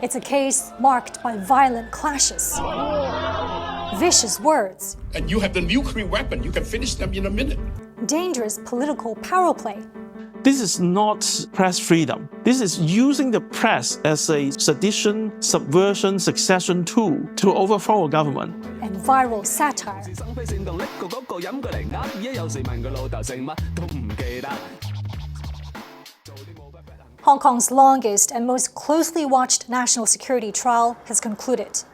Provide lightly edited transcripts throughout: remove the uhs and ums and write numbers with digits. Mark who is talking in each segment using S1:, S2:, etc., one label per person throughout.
S1: It's a case marked by violent clashes, vicious words,
S2: and you have the nuclear weapon. You can finish them in a minute.
S1: Dangerous political power play.
S3: This is not press freedom. This is using the press as a sedition, subversion, succession tool to overthrow a government.
S1: And viral satire. Hong Kong's longest and most closely watched national security trial has concluded.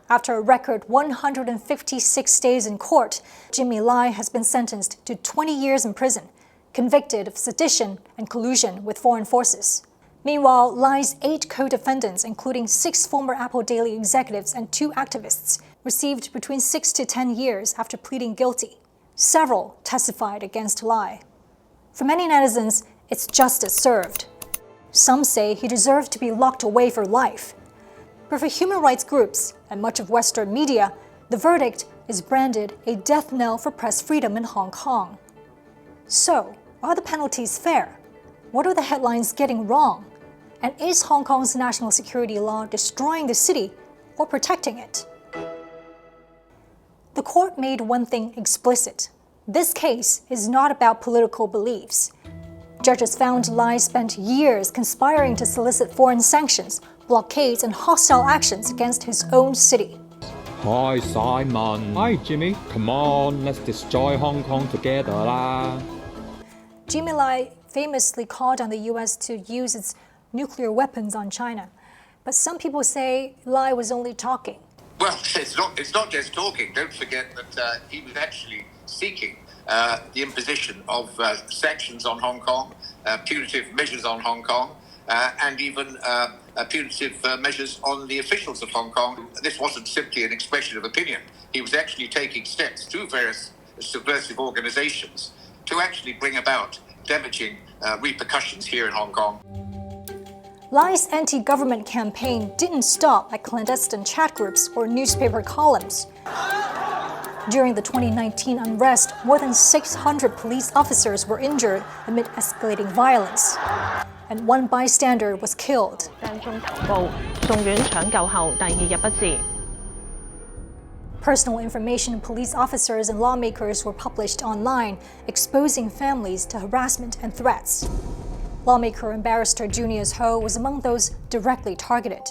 S1: After a record 156 days in court, Jimmy Lai has been sentenced to 20 years in prison, convicted of sedition and collusion with foreign forces. Meanwhile, Lai's 8 co-defendants, including 6 former Apple Daily executives and 2 activists, received between 6 to 10 years after pleading guilty. Several testified against Lai. For many netizens, it's justice served. Some say he deserved to be locked away for life. But for human rights groups and much of Western media, the verdict is branded a death knell for press freedom in Hong Kong. So, are the penalties fair? What are the headlines getting wrong? And is Hong Kong's national security law destroying the city or protecting it? The court made one thing explicit. This case is not about political beliefs. Judges found Lai spent years conspiring to solicit foreign sanctions, blockades, and hostile actions against his own city.
S4: Hi, Simon. Hi, Jimmy. Come on, let's destroy Hong Kong together lah.
S1: Jimmy Lai famously called on the U.S. to use its nuclear weapons on China. But some people say Lai was only talking.
S5: Well, it's not just talking. Don't forget that he was actually seeking the imposition of sanctions on Hong Kong, punitive measures on Hong Kong, and even punitive measures on the officials of Hong Kong. This wasn't simply an expression of opinion. He was actually taking steps through various subversive organizations to actually bring about damaging repercussions here in Hong Kong.
S1: Lai's anti-government campaign didn't stop at clandestine chat groups or newspaper columns. During the 2019 unrest, more than 600 police officers were injured amid escalating violence, and one bystander was killed. Personal information of police officers and lawmakers were published online, exposing families to harassment and threats. Lawmaker and barrister Junius Ho was among those directly targeted.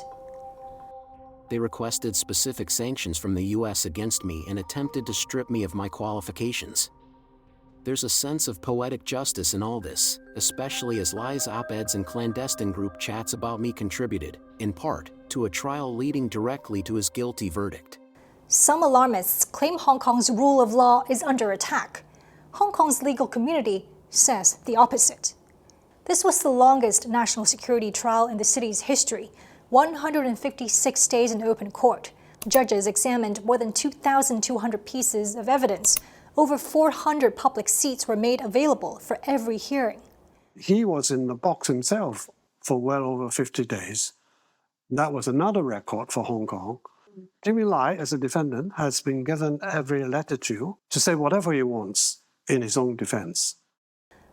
S6: They requested specific sanctions from the U.S. against me and attempted to strip me of my qualifications. There's a sense of poetic justice in all this, especially as Lai's op-eds and clandestine group chats about me contributed, in part, to a trial leading directly to his guilty verdict.
S1: Some alarmists claim Hong Kong's rule of law is under attack. Hong Kong's legal community says the opposite. This was the longest national security trial in the city's history, 156 days in open court. Judges examined more than 2,200 pieces of evidence. Over 400 public seats were made available for every hearing.
S7: He was in the box himself for well over 50 days. That was another record for Hong Kong. Jimmy Lai, as a defendant, has been given every latitude to say whatever he wants in his own defense.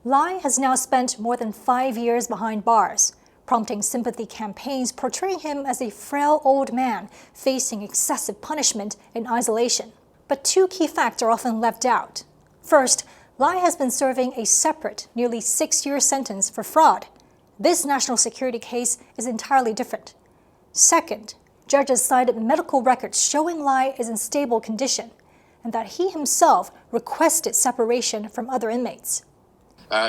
S1: Lai has now spent more than 5 years behind bars, prompting sympathy campaigns portraying him as a frail old man facing excessive punishment in isolation. But 2 key facts are often left out. First, Lai has been serving a separate, nearly 6-year sentence for fraud. This national security case is entirely different. Second, judges cited medical records showing Lai is in stable condition, and that he himself requested separation from other inmates.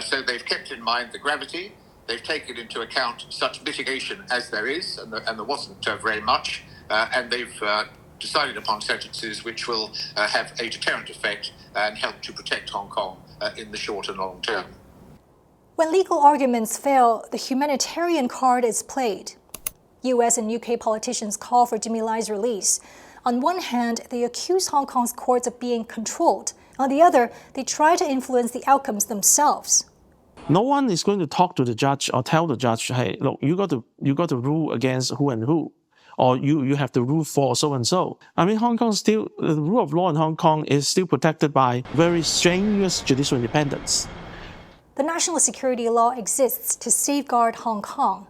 S5: So they've kept in mind the gravity. They've taken into account such mitigation as there is, and there wasn't very much, and they've decided upon sentences which will have a deterrent effect and help to protect Hong Kong in the short and long term.
S1: When legal arguments fail, the humanitarian card is played. US and UK politicians call for Jimmy Lai's release. On one hand, they accuse Hong Kong's courts of being controlled. On the other, they try to influence the outcomes themselves.
S3: No one is going to talk to the judge or tell the judge, hey, look, you got to rule against who and who, or you have to rule for so and so. I mean, the rule of law in Hong Kong is still protected by very strenuous judicial independence.
S1: The national security law exists to safeguard Hong Kong.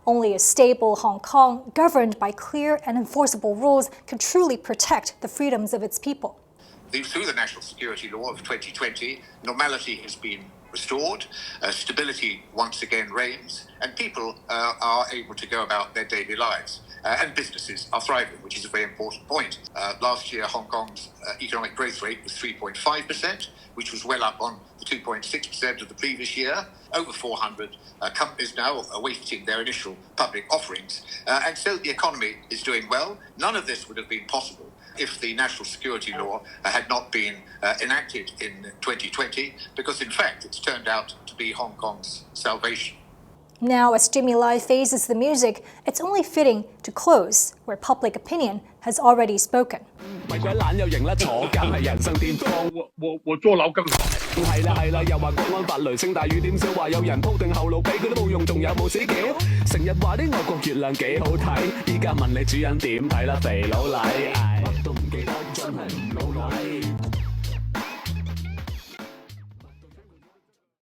S1: Only a stable Hong Kong, governed by clear and enforceable rules, can truly protect the freedoms of its people.
S5: Through the National Security Law of 2020, normality has been restored, stability once again reigns, and people are able to go about their daily lives. And businesses are thriving, which is a very important point. Last year, Hong Kong's economic growth rate was 3.5%, which was well up on the 2.6% of the previous year. Over 400 companies now awaiting their initial public offerings. And so the economy is doing well. None of this would have been possible if the National Security Law had not been enacted in 2020, because in fact it's turned out to be Hong Kong's salvation.
S1: Now, as Jimmy Lai faces the music, it's only fitting to close where public opinion has already spoken.
S8: 我坐牢更好。係啦，又話國安法雷聲大雨點小，話有人鋪定後路俾佢都冇用，仲有冇死橋？成日話啲外國月亮幾好睇，依家問你主人點睇啦，肥佬黎，都唔記得真係。